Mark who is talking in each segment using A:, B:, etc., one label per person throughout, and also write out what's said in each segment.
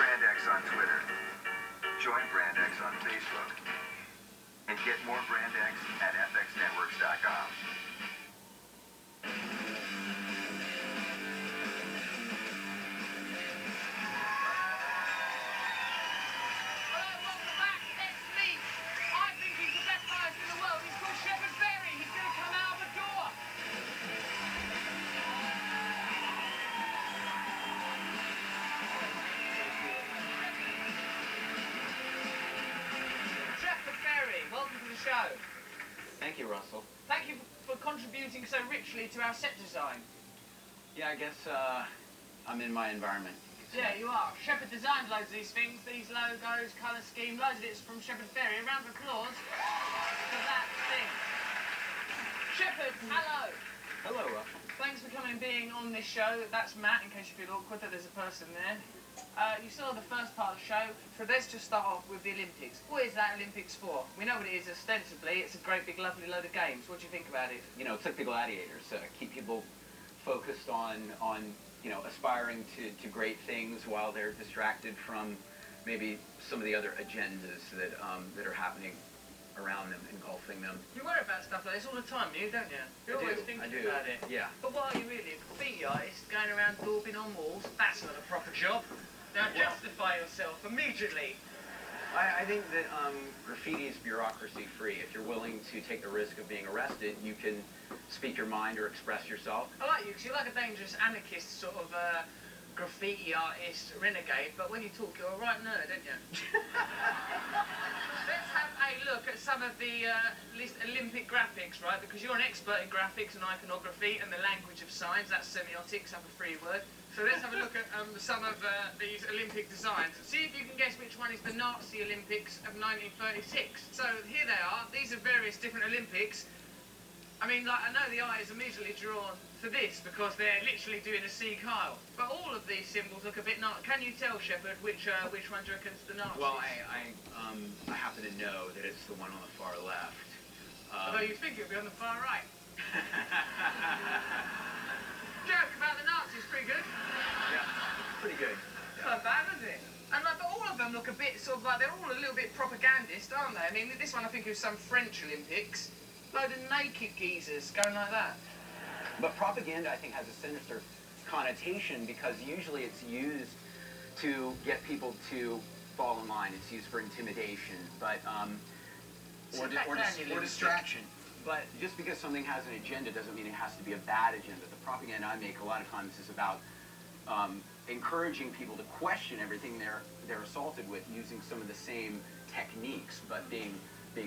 A: Brand X on Twitter. Join Brand X on Facebook. And get more Brand X at fxnetworks.com.
B: Show.
C: Thank you, Russell.
B: Thank you for contributing so richly to our set design.
C: Yeah, I guess I'm in my environment.
B: Yeah, you are. Shepard designed loads of these things, these logos, colour scheme, loads of it's from Shepard Fairey. A round of applause for that thing. Shepard, hello.
C: Hello, Russell.
B: Thanks for coming and being on this show. That's Matt, in case you feel awkward that there's a person there. You saw the first part of the show, so let's just start off with the Olympics. What is that Olympics for? We know what it is ostensibly. It's a great big lovely load of games. What do you think about it?
C: You know, it's like the gladiators. Keep people focused on you know, aspiring to great things while they're distracted from maybe some of the other agendas that are happening around them, engulfing them.
B: You worry about stuff like this all the time, don't you? You're always thinking about it.
C: Yeah.
B: But what are you really? A graffiti artist going around daubing on walls? That's not a proper job. Now justify yourself immediately.
C: I think that graffiti is bureaucracy free. If you're willing to take the risk of being arrested, you can speak your mind or express yourself.
B: I like you, because you're like a dangerous anarchist sort of graffiti artist renegade, but when you talk, you're a right nerd, aren't you? Let's have a look at some of the Olympic graphics, right? Because you're an expert in graphics and iconography and the language of signs. That's semiotics, have a free word. So let's have a look at some of these Olympic designs. See if you can guess which one is the Nazi Olympics of 1936. So here they are. These are various different Olympics. I mean, like, I know the eye is immediately drawn to this because they're literally doing a Sieg Heil. But all of these symbols look a bit Nazi. Can you tell, Shepard, which one do you reckon's the Nazis?
C: Well, I happen to know that it's the one on the far left.
B: Although you think it would be on the far right. Joke about the Nazis, pretty good.
C: Yeah, pretty good.
B: It's not bad, is it? And like, but all of them look a bit sort of like, they're all a little bit propagandist, aren't they? I mean, this one I think is some French Olympics. Load of naked geezers going like that.
C: But propaganda, I think, has a sinister connotation because usually it's used to get people to fall in line. It's used for intimidation, but or distraction. But just because something has an agenda doesn't mean it has to be a bad agenda. The propaganda I make a lot of times is about encouraging people to question everything they're assaulted with, using some of the same techniques, but being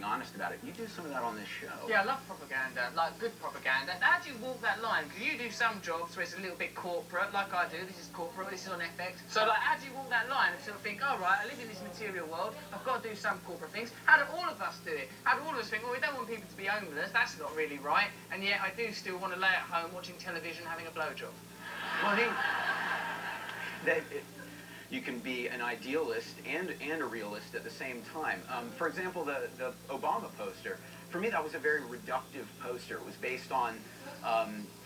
C: honest about it. You do some of that on this show.
B: Yeah, I love propaganda, like good propaganda. How do you walk that line? Because you do some jobs where it's a little bit corporate, like I do. This is corporate, this is on FX. So, like, how do you walk that line and sort of think, all right, I live in this material world, I've got to do some corporate things. How do all of us do it? How do all of us think, well, we don't want people to be homeless, that's not really right, and yet I do still want to lay at home watching television having a blowjob?
C: Well, I think that you can be an idealist and a realist at the same time. For example, the Obama poster, for me that was a very reductive poster. It was based on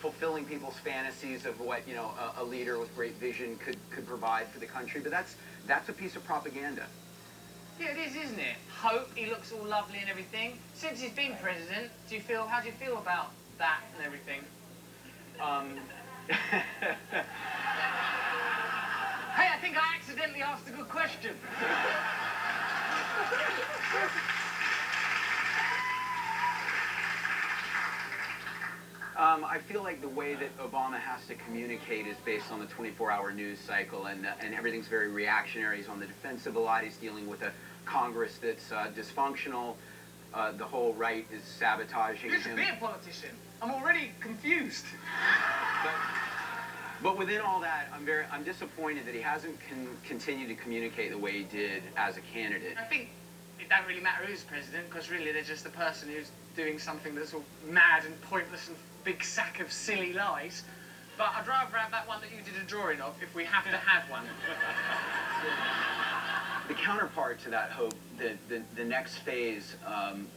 C: fulfilling people's fantasies of what, you know, a leader with great vision could provide for the country. But that's a piece of propaganda.
B: Yeah, it is, isn't it? Hope, he looks all lovely and everything. Since he's been president, how do you feel about that and everything? Hey, I think I accidentally asked a good question.
C: I feel like the way that Obama has to communicate is based on the 24-hour news cycle, and everything's very reactionary. He's on the defensive a lot. He's dealing with a Congress that's dysfunctional. The whole right is sabotaging him.
B: You should be a politician. I'm already confused.
C: But within all that, I'm disappointed that he hasn't continued to communicate the way he did as a candidate.
B: I think it don't really matter who's president, because really they're just the person who's doing something that's all mad and pointless and big sack of silly lies. But I'd rather have that one that you did a drawing of, if we have to have one.
C: The counterpart to that hope, the next phase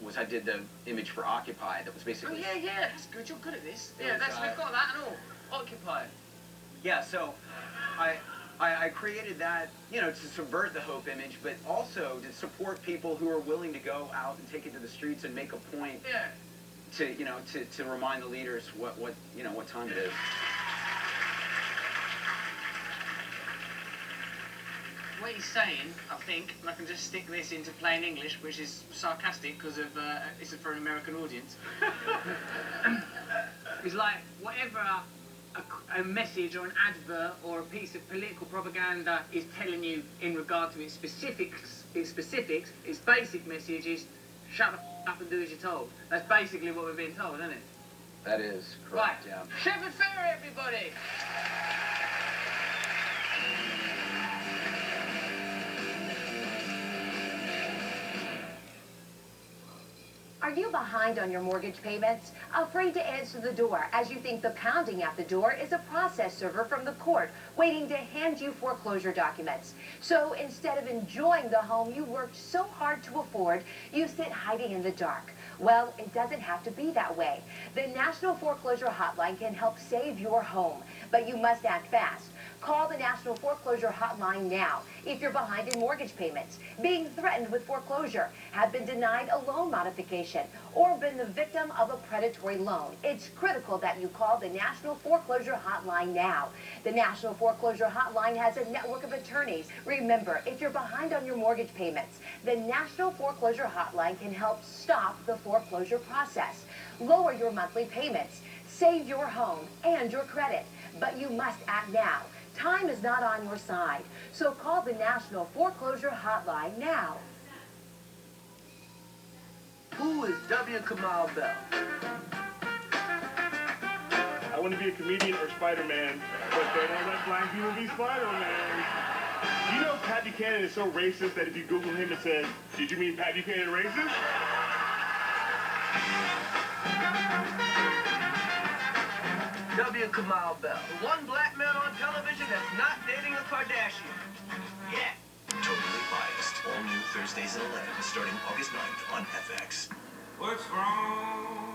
C: was I did the image for Occupy. That was basically.
B: Oh yeah, that's good. You're good at this. Yeah, we've got that and all. Occupy.
C: Yeah, so I created that, you know, to subvert the hope image, but also to support people who are willing to go out and take it to the streets and make a point.
B: Yeah.
C: To, you know, to remind the leaders what you know what time it is.
B: What he's saying, I think, and I can just stick this into plain English, which is sarcastic because of this is for an American audience. It's like whatever a message or an advert or a piece of political propaganda is telling you in regard to its specifics, its basic message is shut the f up and do as you're told. That's basically what we're being told, isn't it?
C: That is correct.
B: Right.
C: Yeah.
B: Shepard Fair, everybody.
D: Are you behind on your mortgage payments? Afraid to answer the door as you think the pounding at the door is a process server from the court waiting to hand you foreclosure documents. So instead of enjoying the home you worked so hard to afford, you sit hiding in the dark. Well, it doesn't have to be that way. The National Foreclosure Hotline can help save your home, but you must act fast. Call the National Foreclosure Hotline now if you're behind in mortgage payments, being threatened with foreclosure, have been denied a loan modification, or been the victim of a predatory loan. It's critical that you call the National Foreclosure Hotline now. The National Foreclosure Hotline has a network of attorneys. Remember, if you're behind on your mortgage payments, the National Foreclosure Hotline can help stop the foreclosure process, lower your monthly payments, save your home and your credit. But you must act now. Time is not on your side, so call the National Foreclosure Hotline now.
E: Who is W. Kamau Bell?
F: I want to be a comedian or Spider-Man, but they don't let black people be Spider-Man. You know Pat Buchanan is so racist that if you Google him it says, "Did you mean Pat Buchanan racist?"
E: W. Kamau Bell.
G: The one black man on television that's not dating a Kardashian. Yeah.
H: Totally Biased. All new Thursdays at 11, starting August 9th on FX.
G: What's wrong